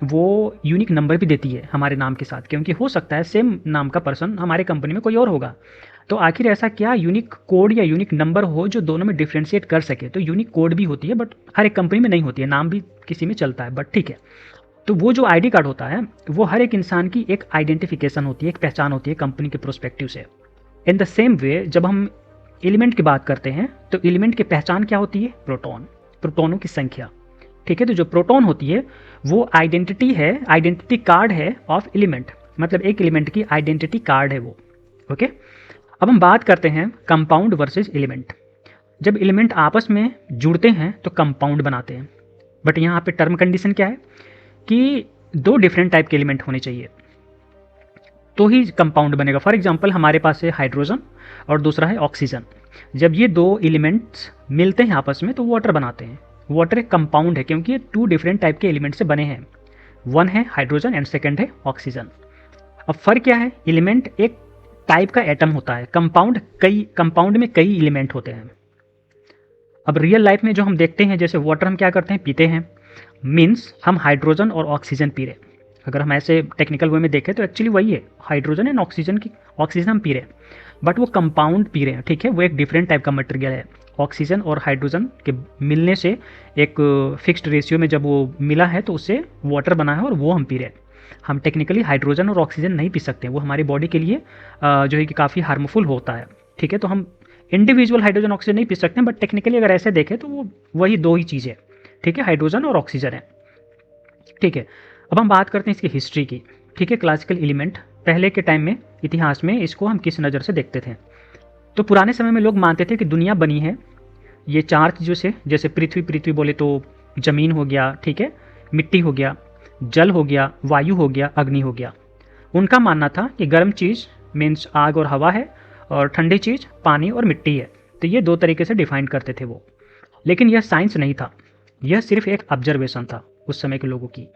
वो unique number भी देती है हमारे नाम के साथ, क्योंकि हो सकता है सेम नाम का पर्सन हमारे कंपनी में कोई और होगा। तो आखिर ऐसा क्या यूनिक कोड या यूनिक नंबर हो जो दोनों में डिफ्रेंशिएट कर सके? तो यूनिक कोड भी होती है, बट हर एक कंपनी में नहीं होती है, नाम भी किसी में चलता है, बट ठीक है। तो वो जो आईडी कार्ड होता है वो हर एक इंसान की एक आइडेंटिफिकेशन होती है, एक पहचान होती है कंपनी के प्रोस्पेक्टिव से। इन द सेम वे जब हम एलिमेंट की बात करते हैं तो एलिमेंट की पहचान क्या होती है? प्रोटॉन, प्रोटॉनों की संख्या। ठीक है, तो जो प्रोटॉन होती है वो आइडेंटिटी है, आइडेंटिटी कार्ड है ऑफ एलिमेंट, मतलब एक एलिमेंट की आइडेंटिटी कार्ड है वो। ओके, अब हम बात करते हैं कंपाउंड वर्सेस एलिमेंट। जब एलिमेंट आपस में जुड़ते हैं तो कंपाउंड बनाते हैं, बट यहाँ पे टर्म कंडीशन क्या है कि दो डिफरेंट टाइप के एलिमेंट होने चाहिए तो ही कंपाउंड बनेगा। फॉर एग्जांपल हमारे पास है हाइड्रोजन और दूसरा है ऑक्सीजन। जब ये दो एलिमेंट्स मिलते हैं आपस में तो वाटर बनाते हैं। वाटर एक कंपाउंड है क्योंकि ये टू डिफरेंट टाइप के एलिमेंट से बने हैं, वन है हाइड्रोजन एंड सेकंड है ऑक्सीजन। अब फर्क क्या है? एलिमेंट एक टाइप का एटम होता है, कंपाउंड में कई एलिमेंट होते हैं। अब रियल लाइफ में जो हम देखते हैं, जैसे वाटर हम क्या करते हैं, पीते हैं, मीन्स हम हाइड्रोजन और ऑक्सीजन पी रहे हैं। अगर हम ऐसे टेक्निकल वे में देखें तो एक्चुअली वही है, हाइड्रोजन एंड ऑक्सीजन हम पी रहे हैं, बट वो कंपाउंड पी रहे हैं। ठीक है, वो एक डिफरेंट टाइप का मटेरियल है। ऑक्सीजन और हाइड्रोजन के मिलने से एक फिक्स्ड रेशियो में जब वो मिला है तो उससे वाटर बना है और वो हम पी रहे हैं। हम टेक्निकली हाइड्रोजन और ऑक्सीजन नहीं पी सकते, वो हमारी बॉडी के लिए जो है कि काफ़ी हार्मफुल होता है। ठीक है, तो हम इंडिविजुअल हाइड्रोजन ऑक्सीजन नहीं पी सकते, बट टेक्निकली अगर ऐसे देखें तो वो वही दो ही चीज़ है। ठीक है, हाइड्रोजन और ऑक्सीजन है। ठीक है, अब हम बात करते हैं इसकी हिस्ट्री की। ठीक है, क्लासिकल एलिमेंट पहले के टाइम में, इतिहास में इसको हम किस नज़र से देखते थे? तो पुराने समय में लोग मानते थे कि दुनिया बनी है ये चार चीज़ों से, जैसे पृथ्वी बोले तो जमीन हो गया, ठीक है, मिट्टी हो गया, जल हो गया, वायु हो गया, अग्नि हो गया। उनका मानना था कि गर्म चीज़ मीन्स आग और हवा है और ठंडी चीज़ पानी और मिट्टी है। तो ये दो तरीके से डिफाइन करते थे वो, लेकिन यह साइंस नहीं था, यह सिर्फ एक ऑब्जर्वेशन था उस समय के लोगों की।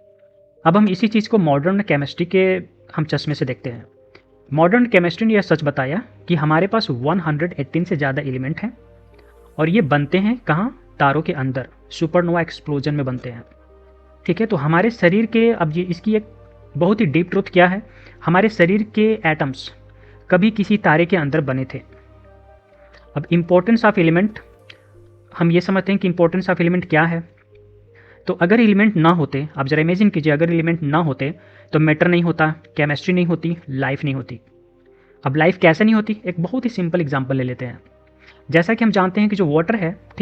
अब हम इसी चीज़ को मॉडर्न केमिस्ट्री के हम चश्मे से देखते हैं। मॉडर्न केमिस्ट्री ने यह सच बताया कि हमारे पास 118 से ज़्यादा एलिमेंट हैं और ये बनते हैं कहाँ? तारों के अंदर, सुपरनोवा एक्सप्लोजन में बनते हैं। ठीक है, तो हमारे शरीर के, अब ये इसकी एक बहुत ही डीप ट्रुथ क्या है, हमारे शरीर के एटम्स कभी किसी तारे के अंदर बने थे। अब इम्पोर्टेंस ऑफ एलिमेंट, हम ये समझते हैं कि इम्पोर्टेंस ऑफ एलिमेंट क्या है। तो अगर एलिमेंट ना होते, आप जरा इमेजिन कीजिए, अगर एलिमेंट ना होते तो मैटर नहीं होता, केमिस्ट्री नहीं होती, लाइफ नहीं होती। अब लाइफ कैसे नहीं होती? एक बहुत ही सिंपल एग्जांपल ले लेते हैं। जैसा कि हम जानते हैं कि जो वाटर है, ठीक